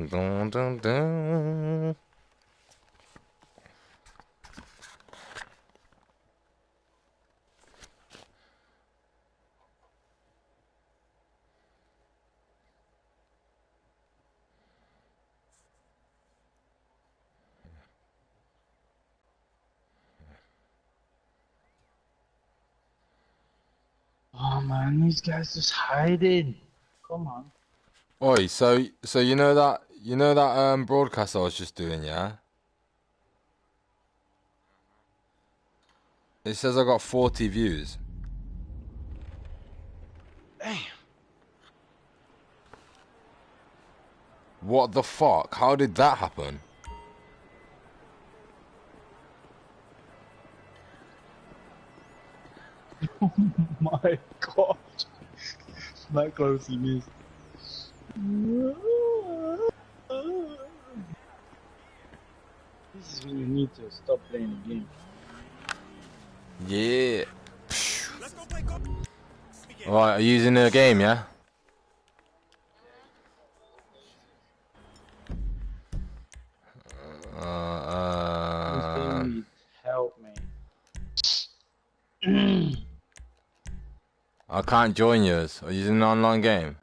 Dun, dun, dun. Oh man, these guys just hiding. Come on. Oi, so you know that broadcast I was just doing, yeah? It says I got 40 views. Damn. What the fuck? How did that happen? Oh my god. That closely missed. This is when you need to stop playing the game. Yeah. Alright, are you using the game, yeah? This game Uh, needs help, man. I can't join yours. Are you using an online game?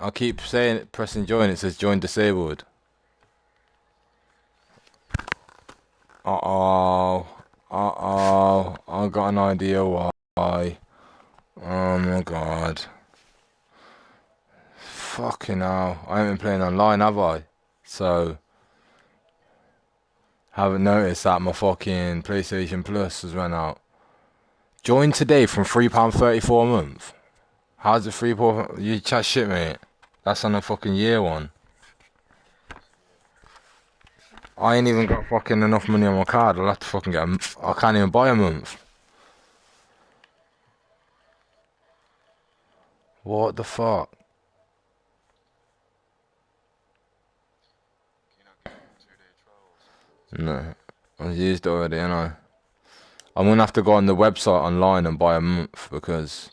I keep saying pressing join. It says join disabled. Uh-oh. Uh-oh. I got an idea why. Oh my god. Fucking hell. I haven't been playing online, have I? So, haven't noticed that my fucking PlayStation Plus has run out. Join today from £3.34 a month. How's it free? You chat shit, mate. That's on a fucking year one. I ain't even got fucking enough money on my card. I'll have to fucking get I can't even buy a month. What the fuck? No. I've used it already, ain't I? I'm gonna have to go on the website online and buy a month because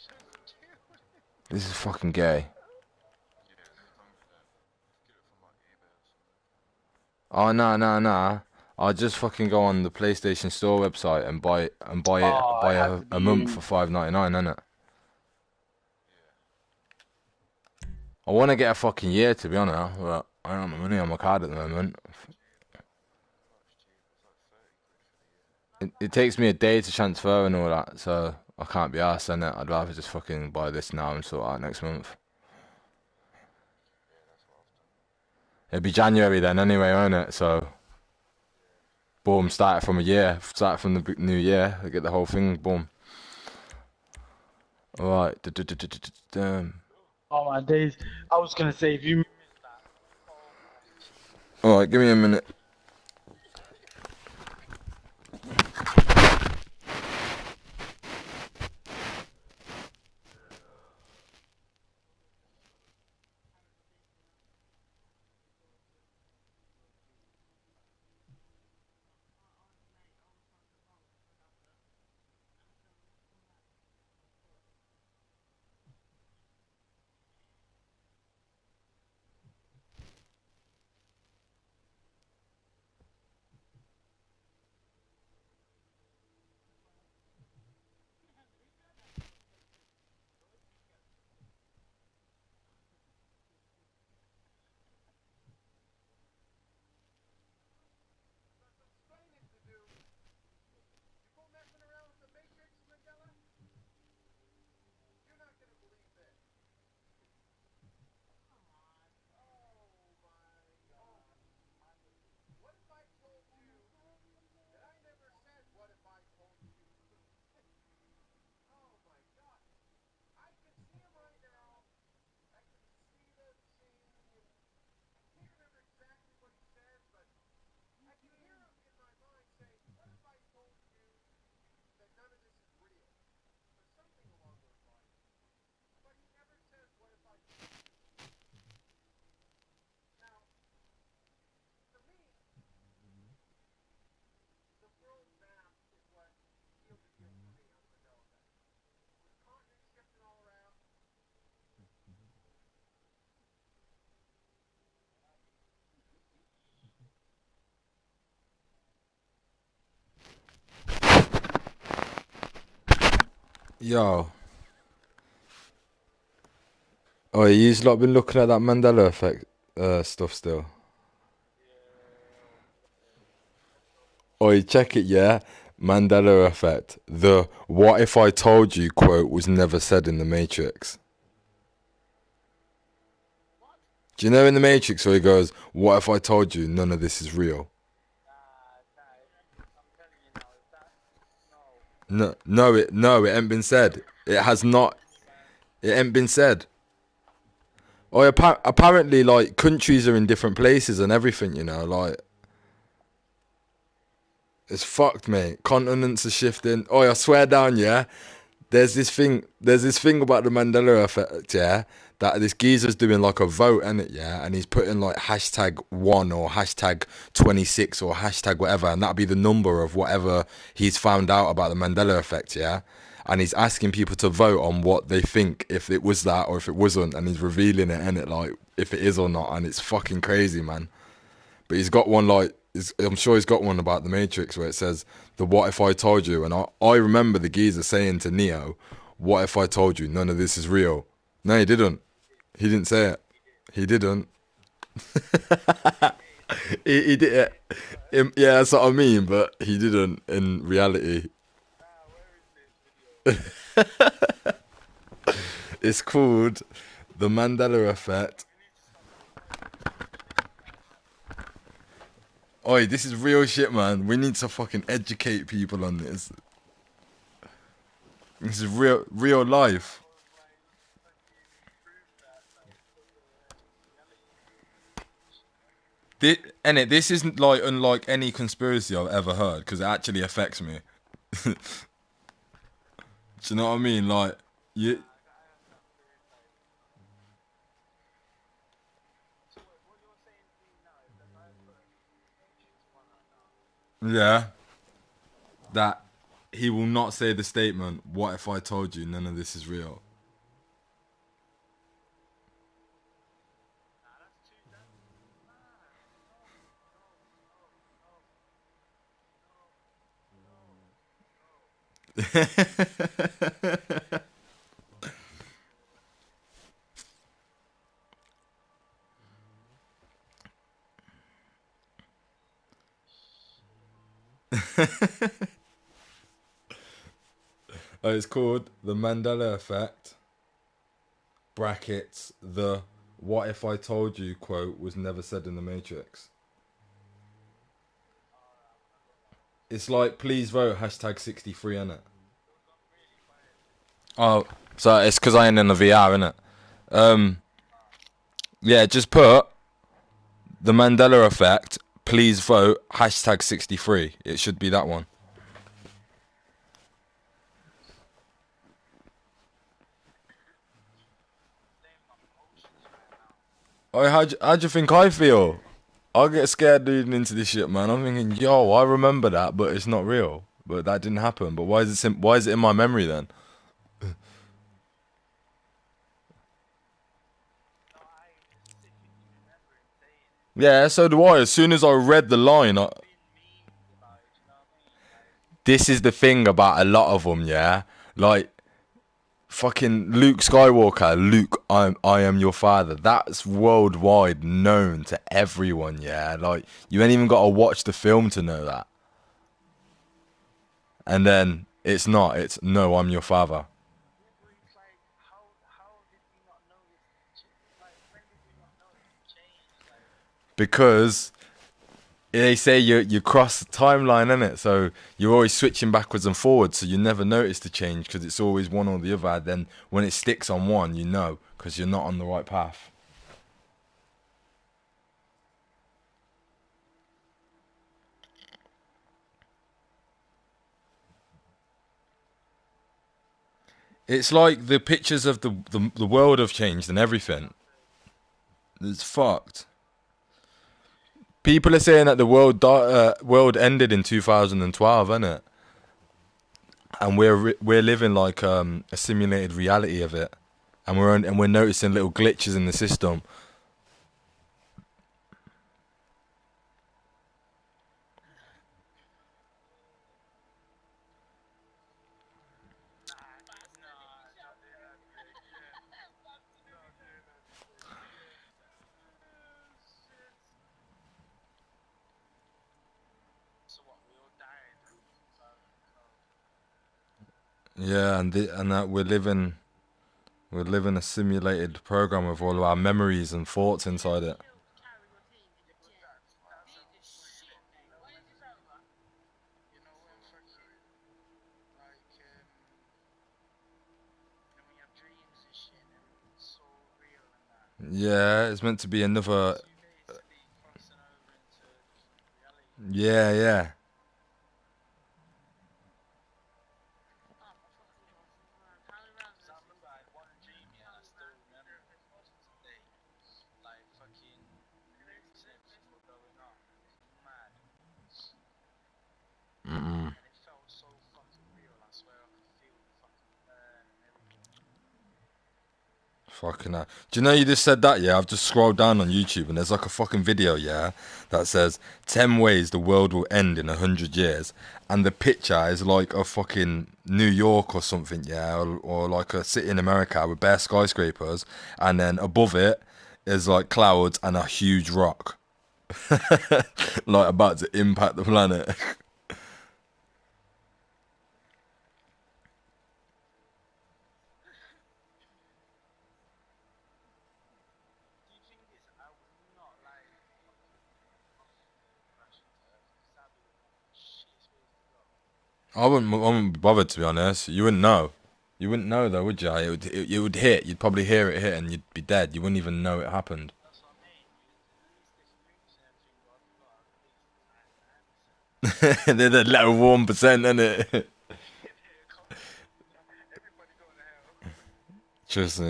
this is fucking gay. Oh no no no! I'll just fucking go on the PlayStation Store website and Oh, buy it had to be a month for you. $5.99, innit? I want to get a fucking year to be honest, but I don't have the money on my card at the moment. It takes me a day to transfer and all that, so I can't be arsed in it. I'd rather just fucking buy this now and sort out next month. It'll be January then anyway, won't it? So, boom, start it from a year. Start it from the new year. I get the whole thing, boom. Alright. Oh my days. I was gonna say if you missed that. Oh Alright, give me a minute. Yo. Oh, you've not been looking at that Mandela effect stuff still. Oh, check it, yeah. Mandela effect. The "What if I told you" quote was never said in the Matrix. Do you know in the Matrix where he goes, "What if I told you none of this is real"? No, it ain't been said. It has not. It ain't been said. Oh, apparently, like countries are in different places and everything. You know, like it's fucked, mate. Continents are shifting. Oh, I swear down, yeah. There's this thing about the Mandela effect, yeah, that this geezer's doing like a vote, in it, yeah, and he's putting like #1 or #26 or hashtag whatever, and that'll be the number of whatever he's found out about the Mandela effect, yeah. And he's asking people to vote on what they think, if it was that or if it wasn't, and he's revealing it, in it, like if it is or not, and it's fucking crazy, man. But he's got one like I'm sure he's got one about the Matrix where it says the "What if I told you," and I remember the geezer saying to Neo, "What if I told you none of this is real?" No, he didn't. He didn't say it. He didn't. He did it. Yeah, that's what I mean. But he didn't in reality. It's called the Mandela effect. Oi, this is real shit, man. We need to fucking educate people on this. This is real life. This isn't like unlike any conspiracy I've ever heard because it actually affects me. Do you know what I mean? Like, you, yeah, that he will not say the statement, "What if I told you none of this is real?" It's called the Mandela effect. Brackets the "What if I told you" quote was never said in the Matrix. It's like please vote #63 in it. Oh, so it's because I ain't in the VR, innit? Yeah, just put the Mandela effect. Please vote #63. It should be that one. Oh, how'd you think I feel? I get scared leading into this shit, man. I'm thinking, yo, I remember that, but it's not real. But that didn't happen. But why is it in my memory then? Yeah, so do I. As soon as I read the line, this is the thing about a lot of them, yeah. Like fucking Luke Skywalker, Luke, I am your father. That's worldwide known to everyone, yeah. Like you ain't even got to watch the film to know that. And then it's not. It's no, I'm your father. Because they say you cross the timeline, innit? So you're always switching backwards and forwards, so you never notice the change because it's always one or the other. Then when it sticks on one, you know because you're not on the right path. It's like the pictures of the world have changed and everything. It's fucked. People are saying that the world ended in 2012, innit? And we're living like a simulated reality of it, and we're noticing little glitches in the system. Yeah, and that we're living a simulated program with all of our memories and thoughts inside it. Yeah, it's meant to be another. Yeah, yeah. Mm-mm. Fucking hell. Do you know you just said that? Yeah, I've just scrolled down on YouTube and there's like a fucking video, yeah, that says 10 ways the world will end in 100 years. And the picture is like a fucking New York or something, yeah, or like a city in America with bare skyscrapers. And then above it is like clouds and a huge rock, like about to impact the planet. I wouldn't be bothered to be honest. You wouldn't know. You wouldn't know though, would you? It would hit. You'd probably hear it hit, and you'd be dead. You wouldn't even know it happened. They're the little 1%, isn't it? Just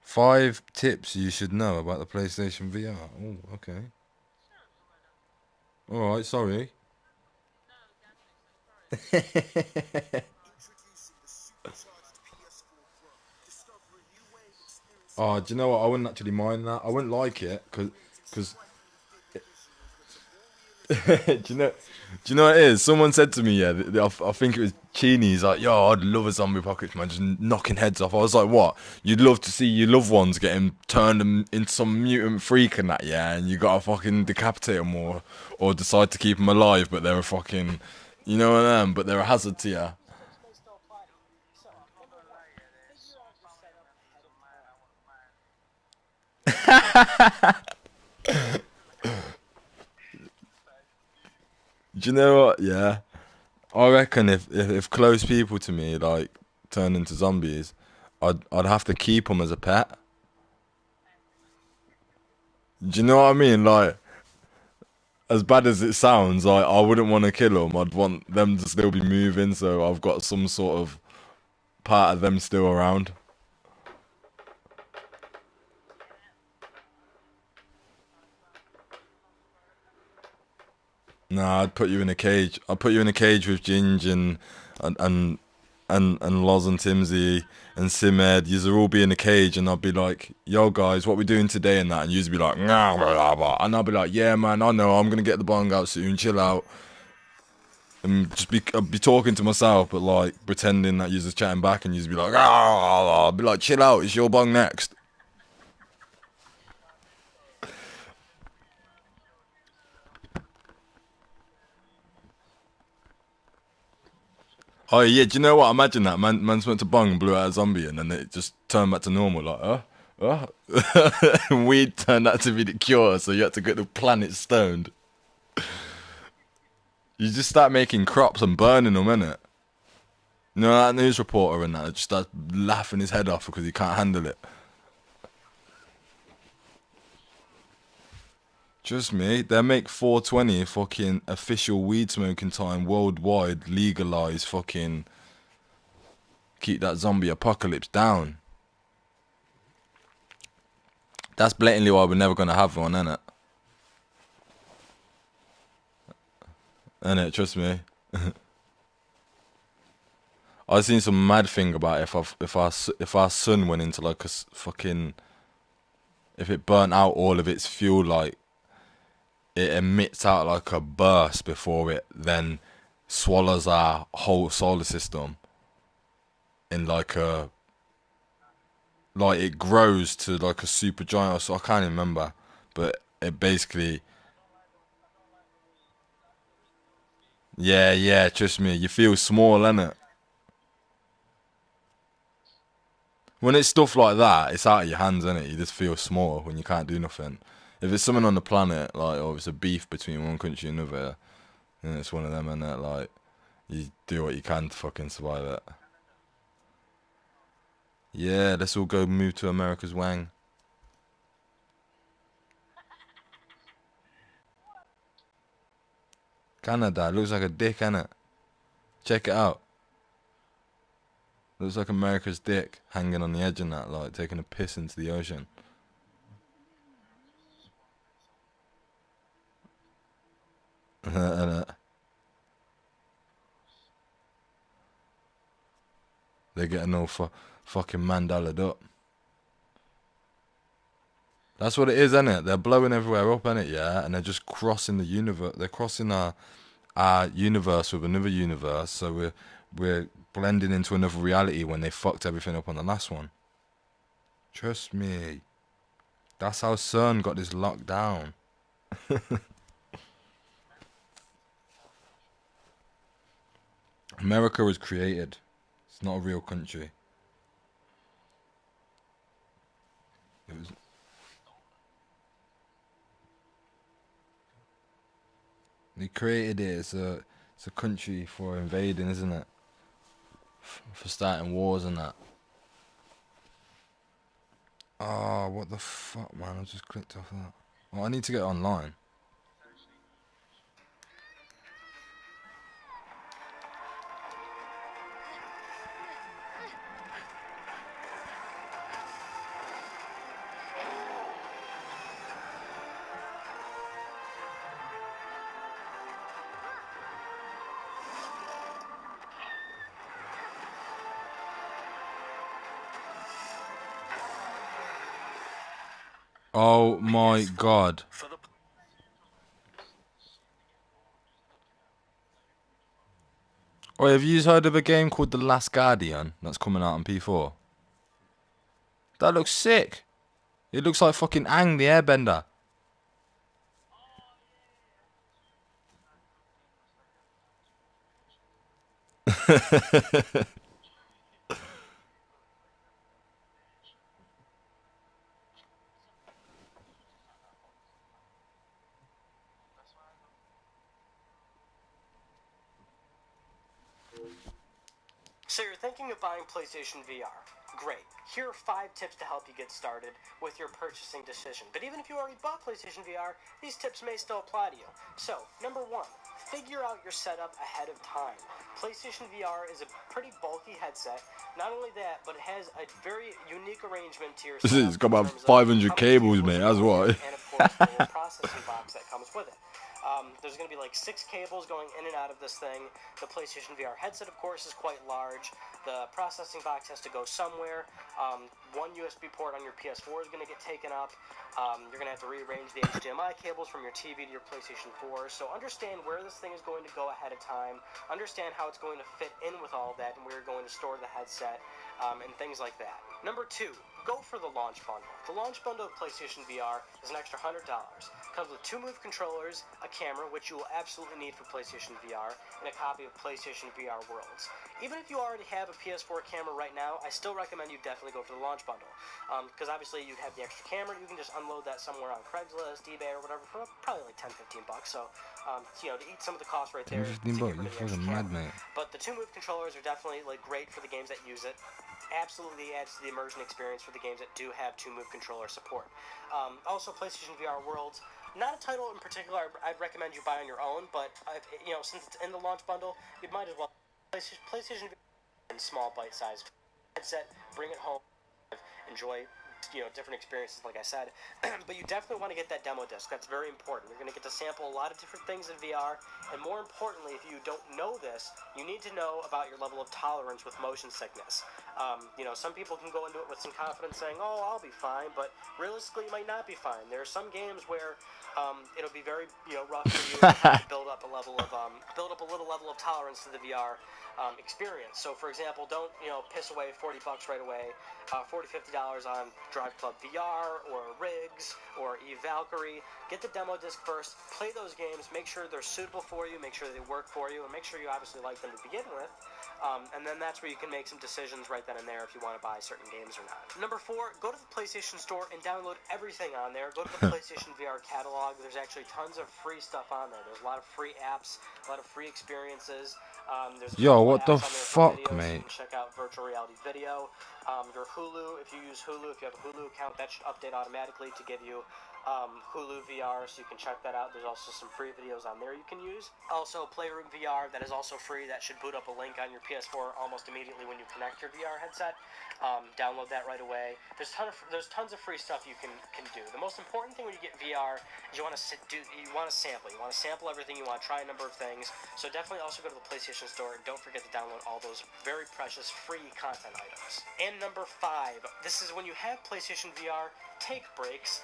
5 tips you should know about the PlayStation VR. Oh, okay. All right. Sorry. Oh, do you know what? I wouldn't actually mind that. I wouldn't like it because do you know? Do you know what it is? Someone said to me, yeah, I think it was Chini. He's like, "Yo, I'd love a zombie apocalypse, man, just knocking heads off." I was like, "What? You'd love to see your loved ones getting turned into some mutant freak and that, yeah? And you gotta fucking decapitate them or decide to keep them alive, but they're a fucking, you know what I mean? But they're a hazard to you." Do you know what? Yeah, I reckon if close people to me like turn into zombies, I'd have to keep them as a pet. Do you know what I mean? Like, as bad as it sounds, I wouldn't want to kill them. I'd want them to still be moving, so I've got some sort of part of them still around. Nah, I'd put you in a cage. I'd put you in a cage with Ginge and and and Loz and Timsy and Simed. You'd all be in a cage, and I'd be like, "Yo, guys, what we doing today?" And that, and you'd be like, "Nah, blah, blah, blah." And I'd be like, "Yeah, man, I know. I'm gonna get the bong out soon. Chill out." And just I'd be talking to myself, but like pretending that you're just chatting back, and you'd be like, "Ah," I'd be like, "Chill out. It's your bong next." Oh yeah, do you know what? Imagine that man went to bong and blew out a zombie, and then it just turned back to normal. Like, weed turned out to be the cure, so you had to get the planet stoned. You just start making crops and burning them, innit? You know that news reporter and that just starts laughing his head off because he can't handle it. Just me. They make 420 fucking official weed smoking time worldwide. Legalize fucking keep that zombie apocalypse down. That's blatantly why we're never gonna have one, innit? Innit? Trust me. I seen some mad thing about if our sun went into like fucking if it burnt out all of its fuel, like it emits out like a burst before it then swallows our whole solar system in like it grows to like a super giant. So I can't even remember, but it basically Yeah, yeah, trust me, you feel small, innit? When it's stuff like that, it's out of your hands, innit? You just feel small when you can't do nothing. If it's something on the planet, like, or it's a beef between one country and another, then it's one of them, innit? Like, you do what you can to fucking survive it. Yeah, let's all go move to America's Wang. Canada, looks like a dick, innit? Check it out. Looks like America's dick hanging on the edge of that, like taking a piss into the ocean. And, they're getting all fucking mandalaed up. That's what it is, isn't it? They're blowing everywhere up, innit? Yeah, and they're just crossing the universe. They're crossing our universe with another universe, so we're blending into another reality when they fucked everything up on the last one. Trust me. That's how CERN got this locked down. America was created. It's not a real country. It was, they created it. It's a country for invading, isn't it? For starting wars and that. Oh, what the fuck, man? I just clicked off that. Oh, I need to get online. Oh my god. Oh, have you heard of a game called The Last Guardian that's coming out on P4? That looks sick. It looks like fucking Aang the Airbender. So you're thinking of buying PlayStation VR. Great. Here are 5 tips to help you get started with your purchasing decision. But even if you already bought PlayStation VR, these tips may still apply to you. So, number 1, figure out your setup ahead of time. PlayStation VR is a pretty bulky headset. Not only that, but it has a very unique arrangement to your setup. It's got about 500 cables, mate. That's why. And of course, the little processing box that comes with it. There's going to be like 6 cables going in and out of this thing. The PlayStation VR headset, of course, is quite large. The processing box has to go somewhere. One USB port on your PS4 is going to get taken up. You're going to have to rearrange the HDMI cables from your TV to your PlayStation 4. So understand where this thing is going to go ahead of time. Understand how it's going to fit in with all that and where you're going to store the headset and things like that. Number 2, go for the launch bundle. The launch bundle of PlayStation VR is an extra $100. Comes with 2 Move controllers, a camera, which you will absolutely need for PlayStation VR, and a copy of PlayStation VR Worlds. Even if you already have a PS4 camera right now, I still recommend you definitely go for the launch bundle. Because obviously you'd have the extra camera, you can just unload that somewhere on Craigslist, eBay, or whatever, for probably like 10-15 bucks. So, to eat some of the cost right there. 15 bucks, you're fucking mad, mate. But the 2 Move controllers are definitely like great for the games that use it. Absolutely adds to the immersion experience for the games that do have 2 Move controller support. Also, PlayStation VR Worlds. Not a title in particular I'd recommend you buy on your own, but since it's in the launch bundle, you might as well. PlayStation VR in small bite-sized headset, bring it home, enjoy different experiences, like I said. But you definitely want to get that demo disc. That's very important. You're going to get to sample a lot of different things in VR, and more importantly, if you don't know this, you need to know about your level of tolerance with motion sickness. Some people can go into it with some confidence saying, oh, I'll be fine, but realistically, you might not be fine. There are some games where it'll be very rough for you to have to build up a little level of tolerance to the VR. experience. So, for example, don't piss away $40 right away, $40-$50 on Drive Club VR or Riggs or Eve Valkyrie. Get the demo disc first, play those games, make sure they're suitable for you, make sure they work for you, and make sure you obviously like them to begin with. And then that's where you can make some decisions right then and there if you want to buy certain games or not. Number 4, go to the PlayStation Store and download everything on there. Go to the PlayStation VR catalog. There's actually tons of free stuff on there. There's a lot of free apps, a lot of free experiences. There's Yo, what what the fuck, videos, mate? you can check out virtual reality video. Your Hulu, if you use Hulu, if you have a Hulu account, that should update automatically to give you Hulu VR, so you can check that out. There's also some free videos on there you can use. Also, Playroom VR, that is also free. That should boot up a link on your PS4 almost immediately when you connect your VR headset. Download that right away. There's tons of free stuff you can do. The most important thing when you get VR is you want to sample. You want to sample everything. You want to try a number of things. So definitely also go to the PlayStation Store and don't forget to download all those very precious free content items. And number 5, this is when you have PlayStation VR, take breaks.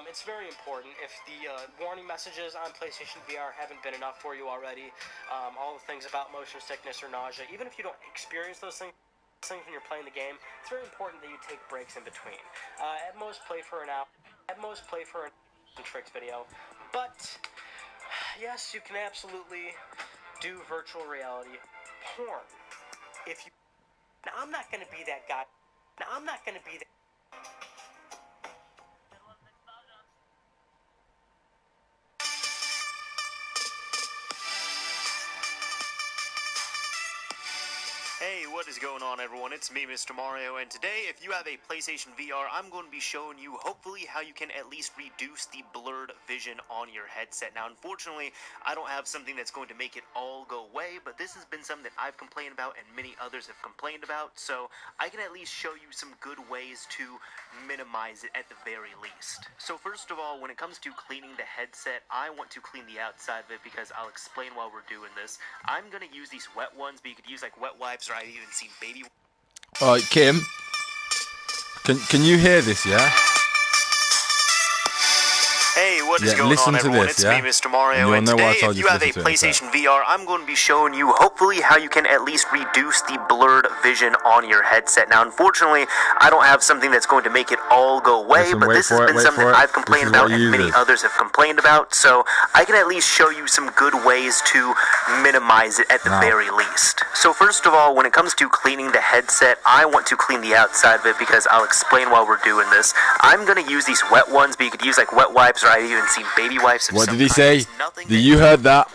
It's very important. If the warning messages on PlayStation VR haven't been enough for you already, all the things about motion sickness or nausea, even if you don't experience those things when you're playing the game, it's very important that you take breaks in between. At most, play for an hour. At most, play for a tricks video. But yes, you can absolutely do virtual reality porn. If you now, I'm not going to be that guy. Now, I'm not going to be that. Hey, what is going on, everyone? It's me, Mr. Mario, and today, if you have a PlayStation VR, I'm going to be showing you, hopefully, how you can at least reduce the blurred vision on your headset. Now, unfortunately, I don't have something that's going to make it all go away, but this has been something that I've complained about and many others have complained about, so I can at least show you some good ways to minimize it at the very least. So first of all, when it comes to cleaning the headset, I want to clean the outside of it because I'll explain while we're doing this. I'm going to use these wet ones, but you could use like wet wipes, or I've even seen baby. Kim, can you hear this? Yeah. Hey, what is going listen on, to everyone? this, It's yeah? me, Mr. Mario, And and you'll know why I today, told if you you to have a listen to it instead. PlayStation VR, I'm going to be showing you, hopefully, how you can at least reduce the blurred vision on your headset. Now, unfortunately, I don't have something that's going to make it all go away, Listen, but wait this has for it, been wait something for that it. I've complained This is what about and many uses. others have complained about, so I can at least show you some good ways to minimize it at the very least. So first of all, when it comes to cleaning the headset, I want to clean the outside of it because I'll explain while we're doing this. I'm going to use these wet ones, but you could use like wet wipes, or I've even seen baby wipes. What did he say? You heard that?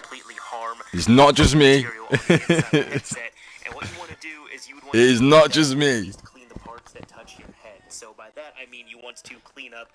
It's not just me. And what you want to do is you would want It is to not just me. clean the parts that touch your head. So by that I mean you want to clean up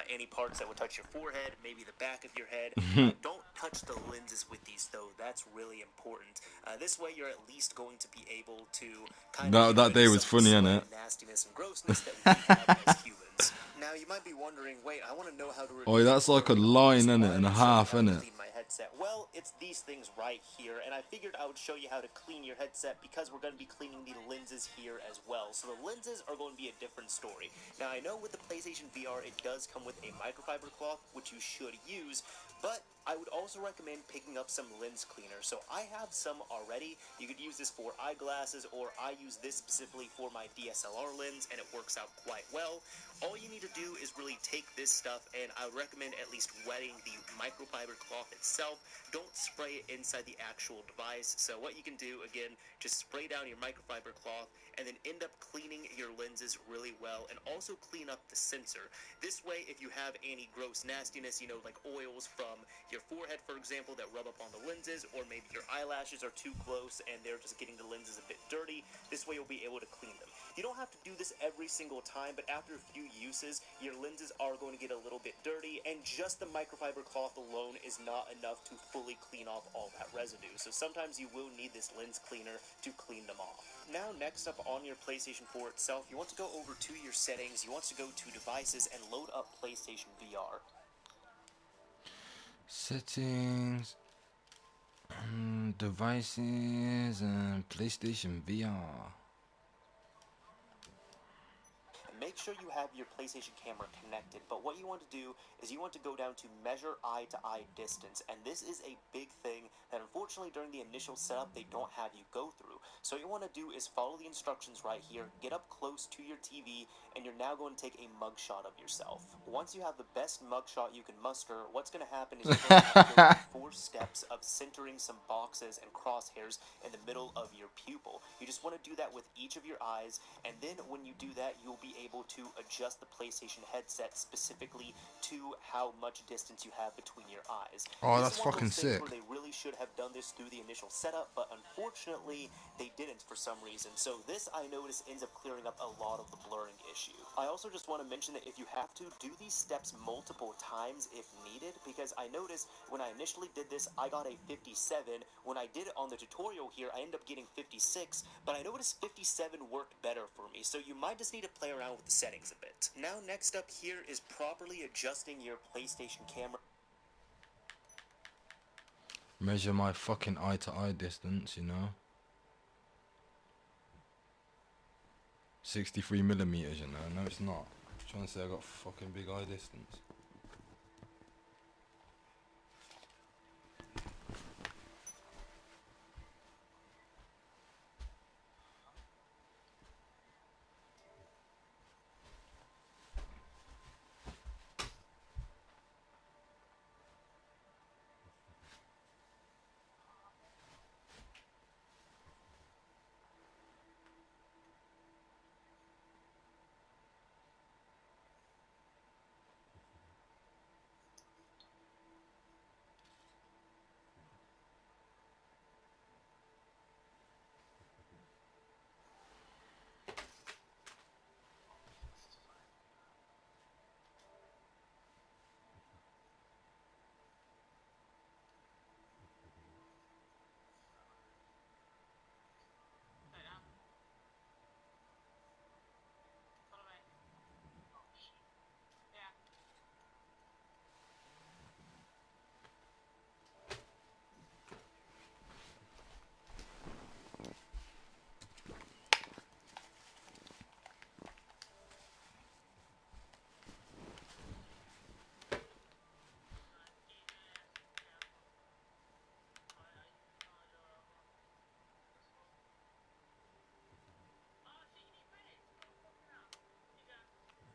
any parts that would touch your forehead, maybe the back of your head. Don't touch the lenses with these though. That's really important. This way you're at least going to be able to kind of That day was funny, innit? nastiness and grossness that we have as humans. Now you might be wondering, wait, I want to know how to reduce That's like a line, innit, and a half, innit? clean my headset. Well, it's these things right here, and I figured I would show you how to clean your headset because we're going to be cleaning the lenses here as well. So the lenses are going to be a different story. Now I know with the PlayStation VR it does come with a microfiber cloth, which you should use, but I would also recommend picking up some lens cleaner. So I have some already. You could use this for eyeglasses, or I use this specifically for my DSLR lens, and it works out quite well. All you need to do is really take this stuff, and I would recommend at least wetting the microfiber cloth itself. Don't spray it inside the actual device. So what you can do, again, just spray down your microfiber cloth and then end up cleaning your lenses really well, and also clean up the sensor. This way, if you have any gross nastiness, like oils from your forehead, for example, that rub up on the lenses, or maybe your eyelashes are too close and they're just getting the lenses a bit dirty, this way you'll be able to clean them. You don't have to do this every single time, but after a few uses, your lenses are going to get a little bit dirty, and just the microfiber cloth alone is not enough to fully clean off all that residue. So sometimes you will need this lens cleaner to clean them off. Now, next up on your PlayStation 4 itself, you want to go over to your settings, you want to go to devices and load up PlayStation VR. Settings, devices, and PlayStation VR. make sure you have your PlayStation camera connected, but what you want to do is you want to go down to measure eye-to-eye distance, and this is a big thing that unfortunately during the initial setup they don't have you go through. So what you want to do is follow the instructions right here, get up close to your TV, and you're now going to take a mugshot of yourself. Once you have the best mugshot you can muster, what's going to happen is you're going to have to go through 4 steps of centering some boxes and crosshairs in the middle of your pupil. You just want to do that with each of your eyes, and then when you do that, you'll be able to adjust the PlayStation headset specifically to how much distance you have between your eyes. Oh, This that's is one of fucking those things sick. where they really should have done this through the initial setup, but unfortunately they didn't for some reason. So this, I notice, ends up clearing up a lot of the blurring issue. I also just want to mention that if you have to, do these steps multiple times if needed, because I noticed when I initially did this, I got a 57. When I did it on the tutorial here, I ended up getting 56, but I noticed 57 worked better for me, so you might just need to play around with the settings a bit. Now, next up here is properly adjusting your PlayStation camera. Measure my fucking eye-to-eye distance, you know. 63 millimeters, you know. No, it's not. I'm trying to say I got fucking big eye distance.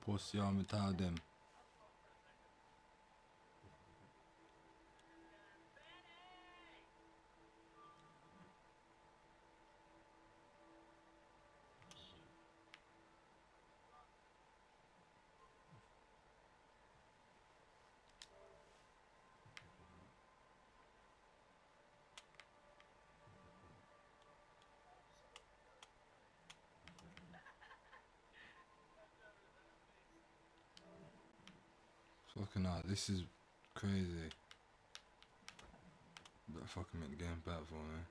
Possiamo them. Fucking hell, this is crazy. Better fucking make the game better for me.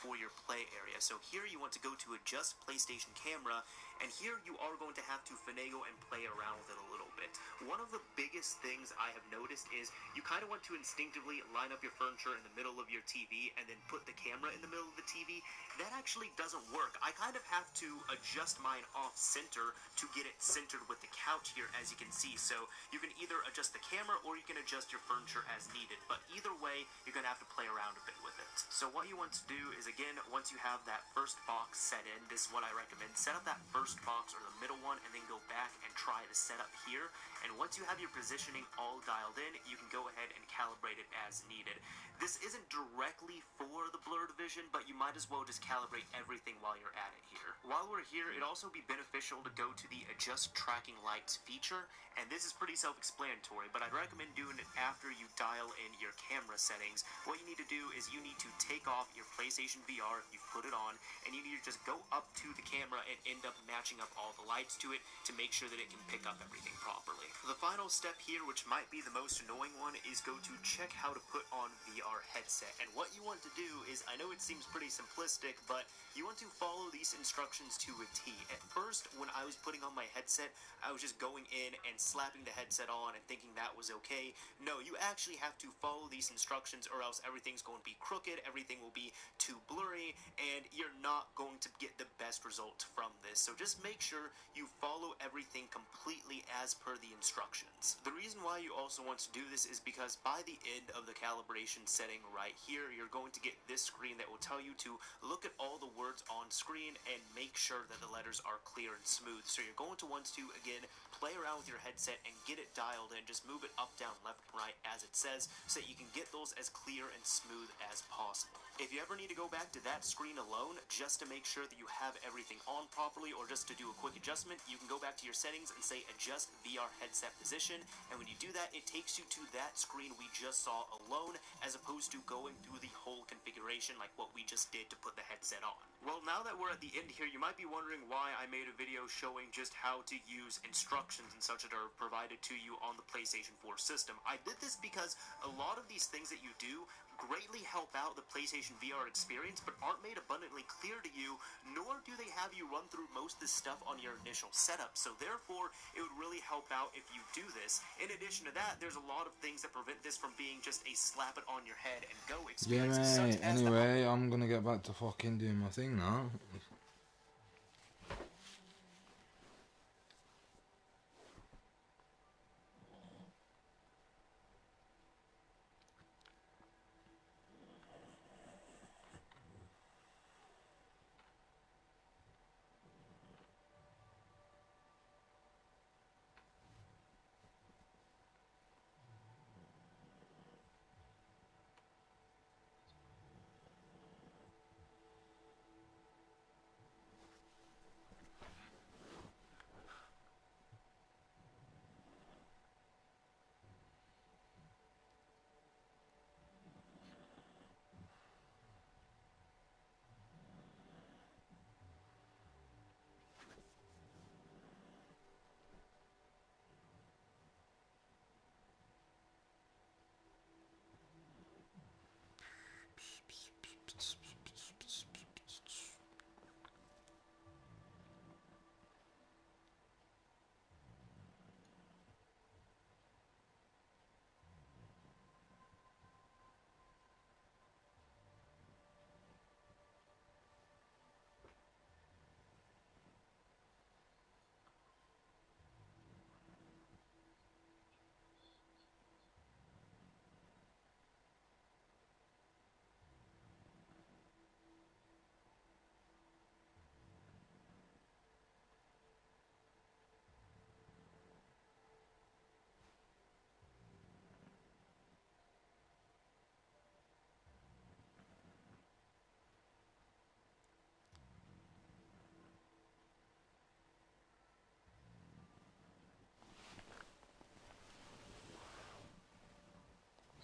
For your play area. So here you want to go to adjust PlayStation camera, and here you are going to have to finagle and play around with it a little bit. One of the biggest things I have noticed is you kind of want to instinctively line up your furniture in the middle of your TV and then put the camera in the middle of the TV. That actually doesn't work. I kind of have to adjust mine off center to get it centered with the couch here, as you can see. So you can either adjust the camera or you can adjust your furniture as needed, but either way you're going to have to play around a bit with it. So what you want to do is, again, once you have that first box set in, this is what I recommend. Set up that first box or the middle one and then go back and try the setup here. And once you have your positioning all dialed in, you can go ahead and calibrate it as needed. This isn't directly for the blurred vision, but you might as well just calibrate everything while you're at it here. While we're here, it'd also be beneficial to go to the adjust tracking lights feature, and this is pretty self-explanatory, but I'd recommend doing it after you dial in your camera settings. What you need to do is you need to take off your PlayStation VR VR if you've put it on, and you need to just go up to the camera and end up matching up all the lights to it to make sure that it can pick up everything properly. The final step here, which might be the most annoying one, is go to check how to put on VR headset. And what you want to do is, I know it seems pretty simplistic, but you want to follow these instructions to a T. At first, when I was putting on my headset, I was just going in and slapping the headset on and thinking that was okay. No, you actually have to follow these instructions or else everything's going to be crooked, everything will be too blurry, and you're not going to get the best result from this. So just make sure you follow everything completely as per the instructions. The reason why you also want to do this is because by the end of the calibration setting right here, you're going to get this screen that will tell you to look at all the words on screen and make sure that the letters are clear and smooth. So you're going to want to, again, play around with your headset and get it dialed in. Just move it up, down, left, and right as it says so that you can get those as clear and smooth as possible. If you ever need to go back to that screen alone just to make sure that you have everything on properly or just to do a quick adjustment, you can go back to your settings and say adjust VR headset position, and when you do that, it takes you to that screen we just saw alone as opposed to going through the whole configuration like what we just did to put the headset on. Well, now that we're at the end here, you might be wondering why I made a video showing just how to use instructions and such that are provided to you on the PlayStation 4 system. I did this because a lot of these things that you do greatly help out the PlayStation VR experience, but aren't made abundantly clear to you, nor do they have you run through most of this stuff on your initial setup. So therefore, it would really help out if you do this. In addition to that, there's a lot of things that prevent this from being just a slap it on your head and go Yeah, experience. mate. Anyway, I'm gonna get back to fucking doing my thing now.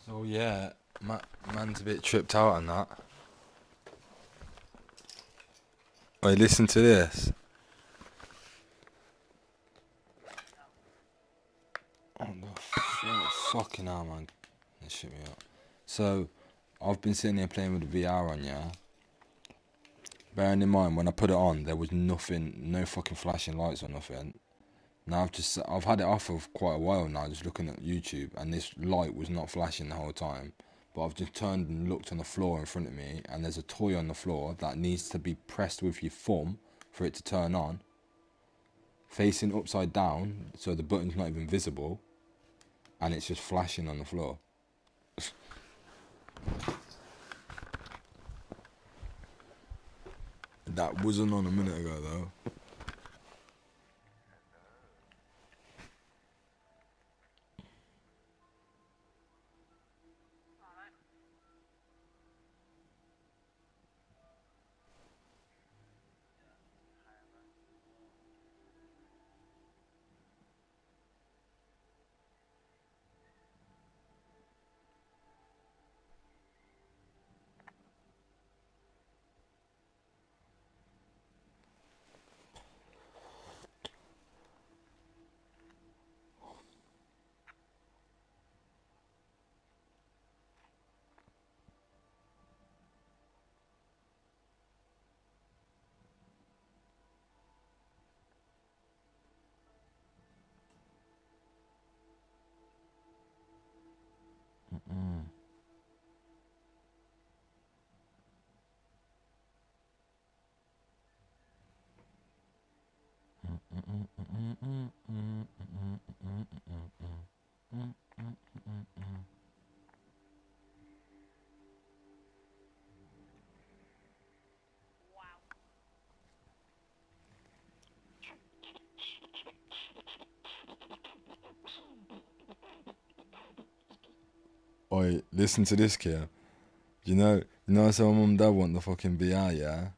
So yeah, man's a bit tripped out on that. Wait, listen to this. Oh, fucking hell, man. That shit me up. So, I've been sitting here playing with the VR on, yeah. Bearing in mind, when I put it on, there was nothing, no fucking flashing lights or nothing. Now I've had it off for quite a while now, just looking at YouTube, and this light was not flashing the whole time. But I've just turned and looked on the floor in front of me, and there's a toy on the floor that needs to be pressed with your thumb for it to turn on. Facing upside down, so the button's not even visible, and it's just flashing on the floor. That wasn't on a minute ago, though. Oi, listen to this, Kia. You know, so my mum and dad want the fucking VR, yeah?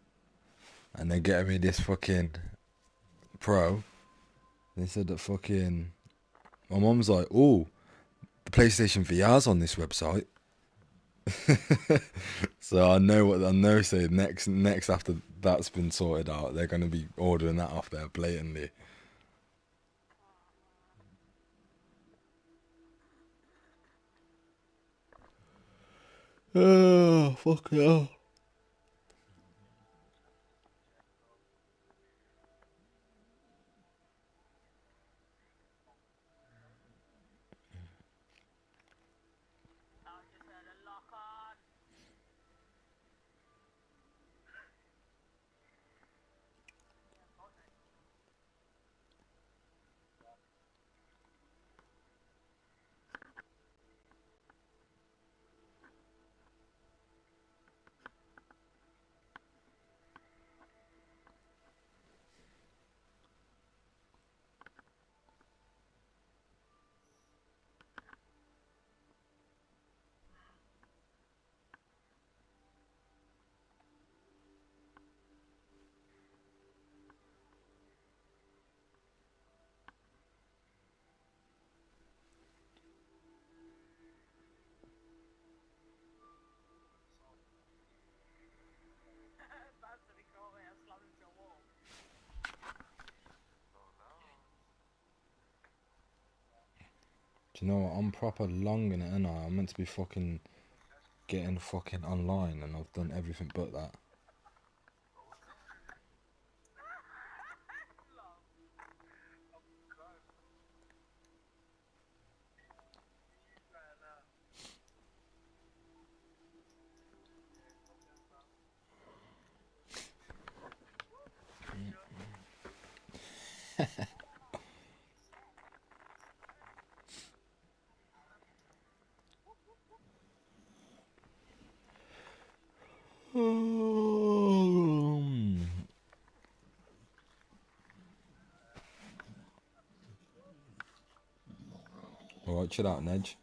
And they're getting me this fucking Pro. They said that fucking... My mum's like, oh, the PlayStation VR's on this website. So I know. So next after that's been sorted out, they're gonna be ordering that off there blatantly. Oh fuck yeah. Do you know what? I'm proper long in it, and I'm meant to be fucking getting fucking online, and I've done everything but that. Alright, chill out, Nedge.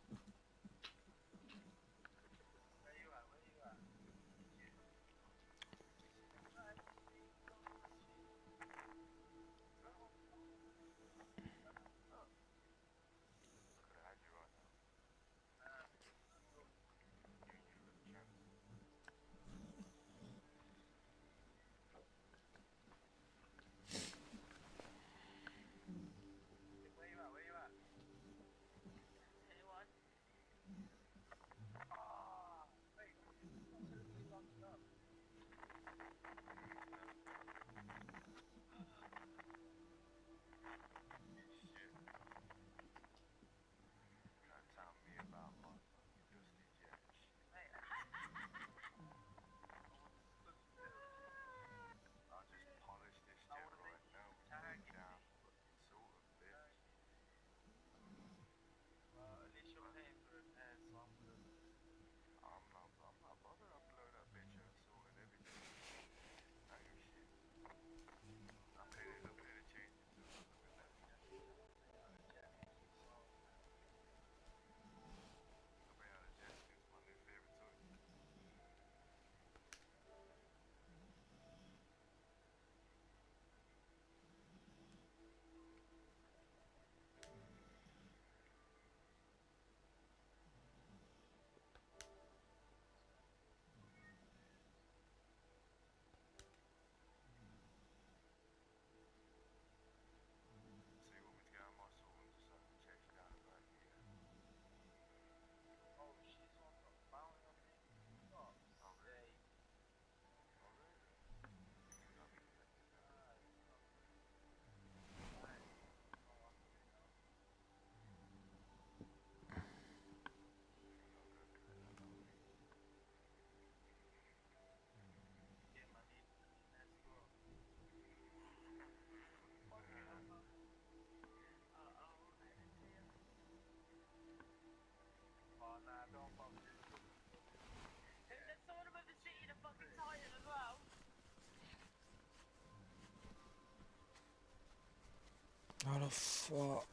How the fuck?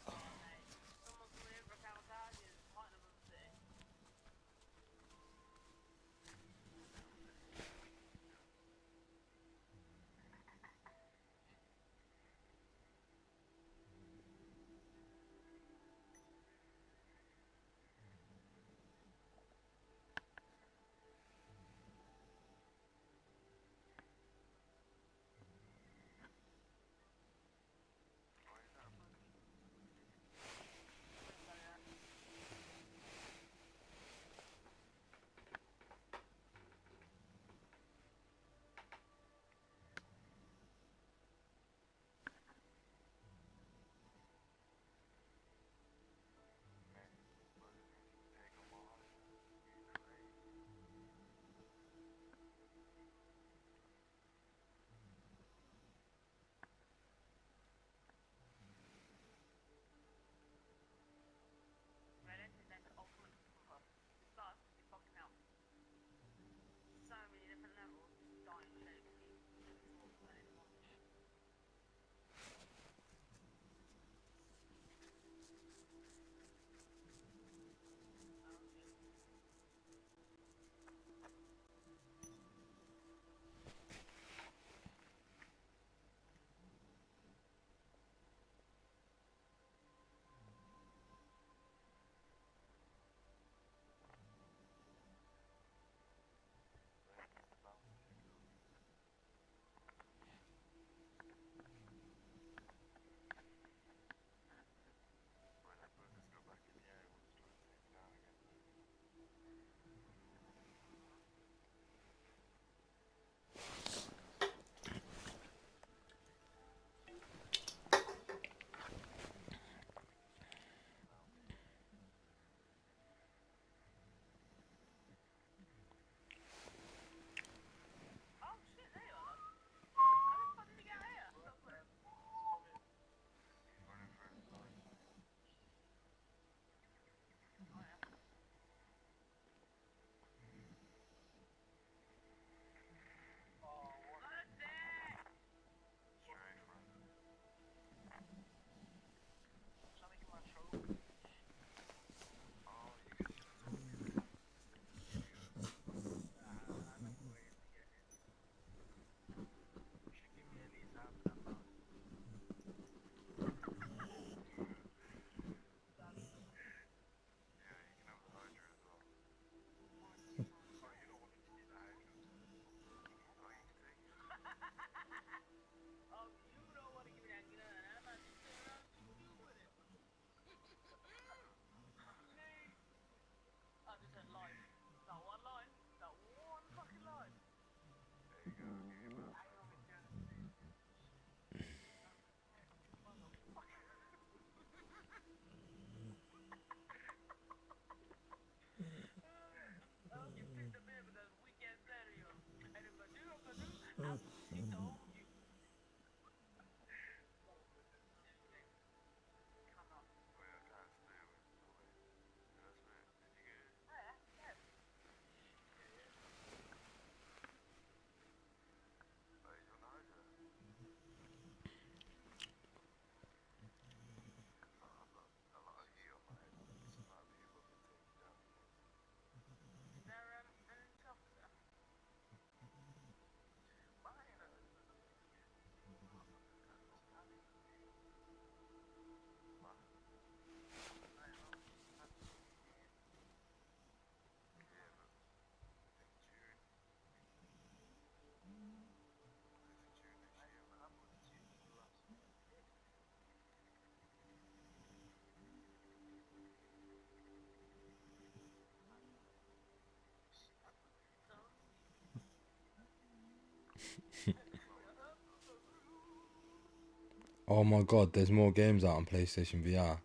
Oh my god, there's more games out on PlayStation VR.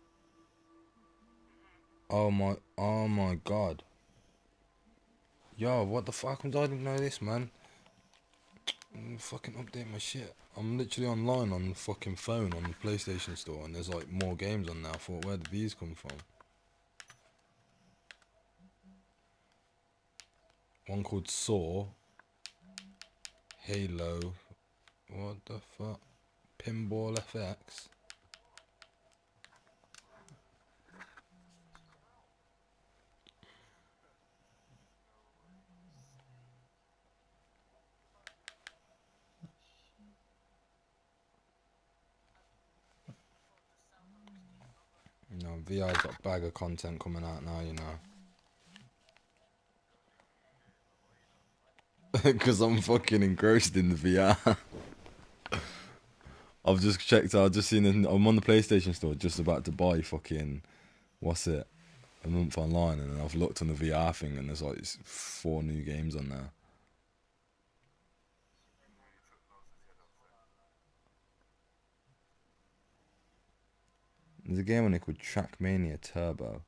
Oh my god. Yo, what the fuck? I didn't know this, man. I'm gonna fucking update my shit. I'm literally online on the fucking phone on the PlayStation Store, and there's like more games on now. I thought, where did these come from? One called Saw, Halo, what the fuck? Pinball FX. You know, VR's got a bag of content coming out now, you know. Because I'm fucking engrossed in the VR. I've just checked out, I've just seen it, I'm on the PlayStation store just about to buy fucking, what's it, a month online, and then I've looked on the VR thing and there's like 4 new games on there. There's a game on it called Trackmania Turbo.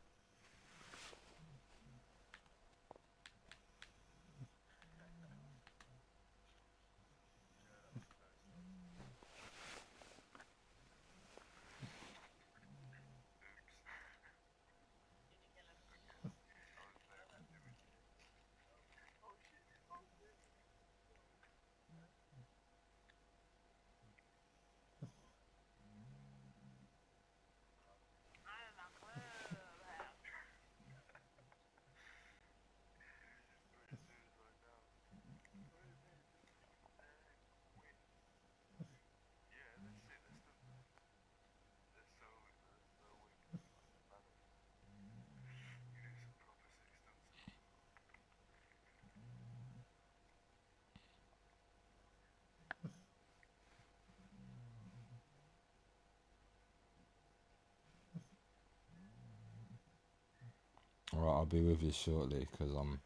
Alright, I'll be with you shortly because I'm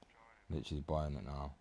literally buying it now.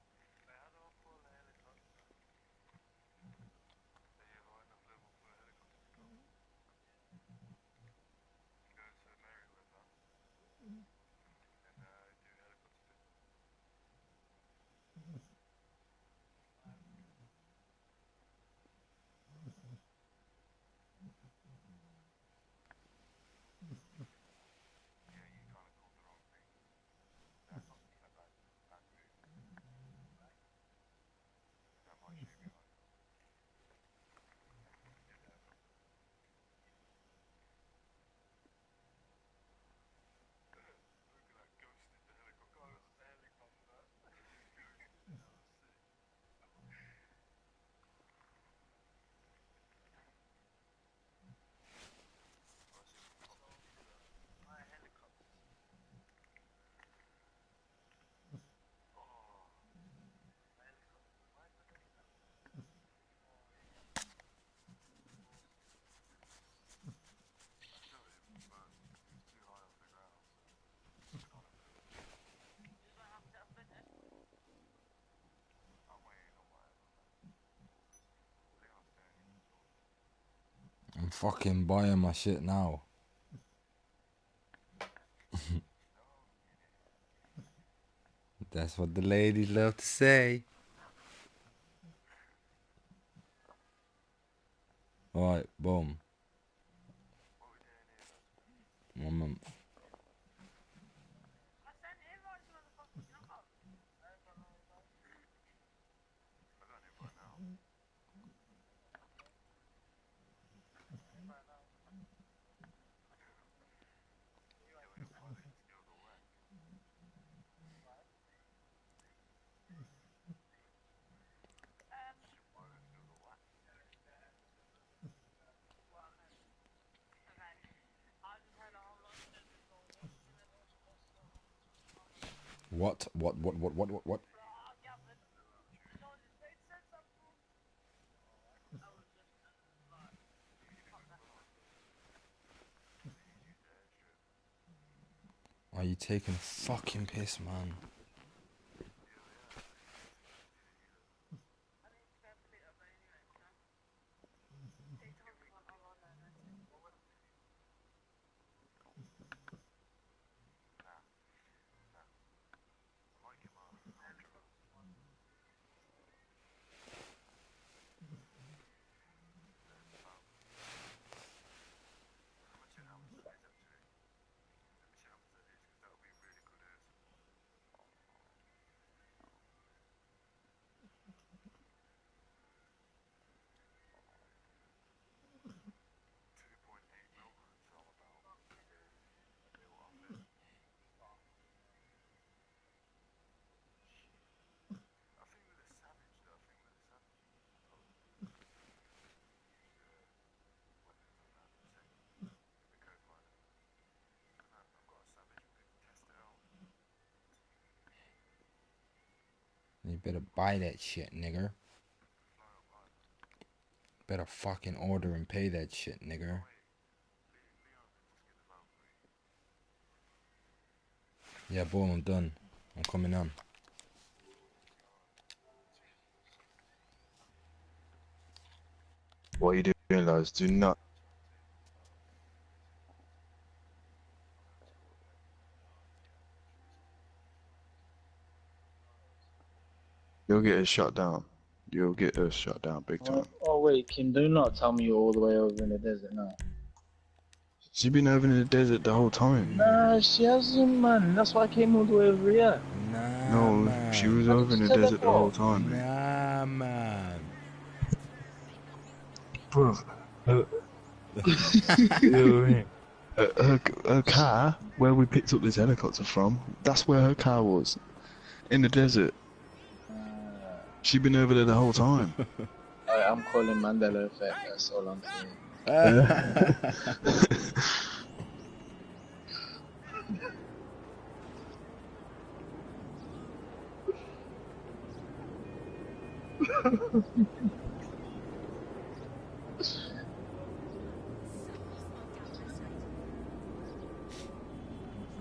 I'm fucking buying my shit now. That's what the ladies love to say. Alright, boom. 1 month. What? What? Are you taking a fucking piss, man? You better buy that shit, nigger. Better fucking order and pay that shit, nigger. Yeah, boom, I'm done. I'm coming on. What are you doing, lads? Do not. You'll get us shut down. You'll get us shut down big time. Oh wait, Kim, do not tell me you're all the way over in the desert now. She's been over in the desert the whole time. Nah, she hasn't, man. That's why I came all the way over here. Nah, No, man. she was Why over in did the you desert the whole teleport? time, mate. Nah, man. Bro, you know what I mean? Her car, where we picked up this helicopter from, that's where her car was. In the desert. She'd been over there the whole time. I'm calling Mandela effect. That's all I'm saying.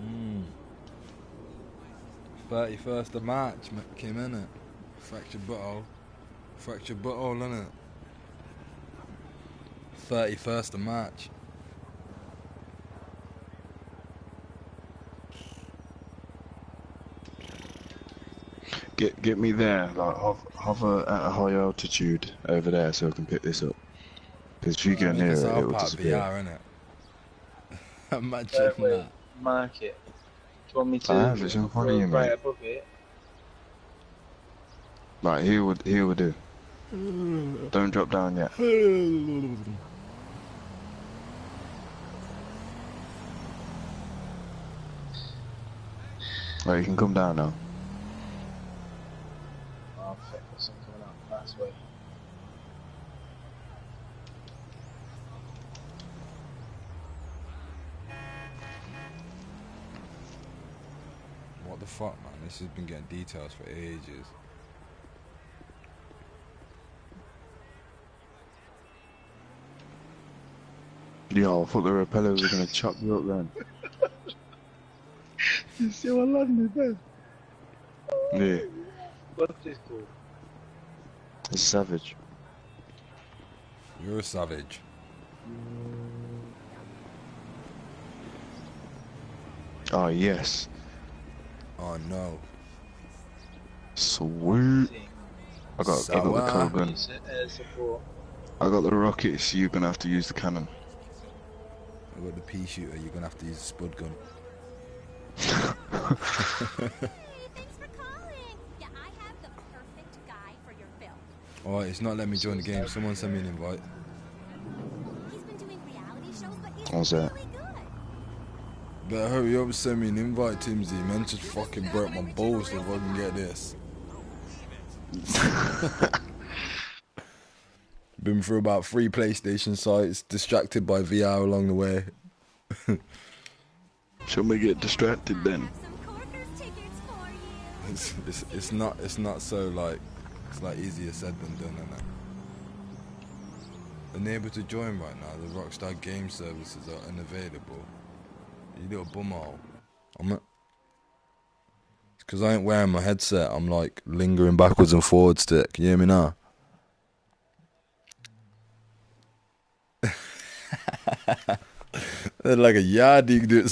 Mm. 31st of March, came in it. Fractured butthole. Fractured butthole, innit? 31st of March. Get me there, like hover at a high altitude over there so I can pick this up. Because if you go Make a near it, it South will Park disappear. VR, innit? Imagine Wait, that. mark it. Do you want me to I have, it's in front of you, right mate. above it? Right, here will do. Don't drop down yet. Right, you can come down now. Oh, fuck, there's something coming out last way. What the fuck, man? This has been getting details for ages. Yo, I thought the repellers were gonna chop you up then. You see what London does? Yeah, What's this called? it's savage. You're a savage. Oh yes, Oh no. sweet. I got the cold gun. It's air support. I got the rockets. You're gonna have to use the cannon. I got the pea shooter, you're gonna have to use the spud gun. Hey, thanks for calling. Yeah, I have the perfect guy for your film. Alright, it's not letting me join the game. Someone send me an invite. He's been doing reality shows, but he's What's that? really good. Better hurry up and send me an invite, Timsy. Man just fucking broke my balls so if I can get this. Been through about 3 PlayStation sites, distracted by VR along the way. Shall we get distracted I then? have some Corkers tickets for you. It's not so like, it's like easier said than done, innit? Unable to join right now. The Rockstar game services are unavailable. You little bumhole. It's because I ain't wearing my headset. I'm like lingering backwards and forwards to it. Can you hear me now? Like a yardie do it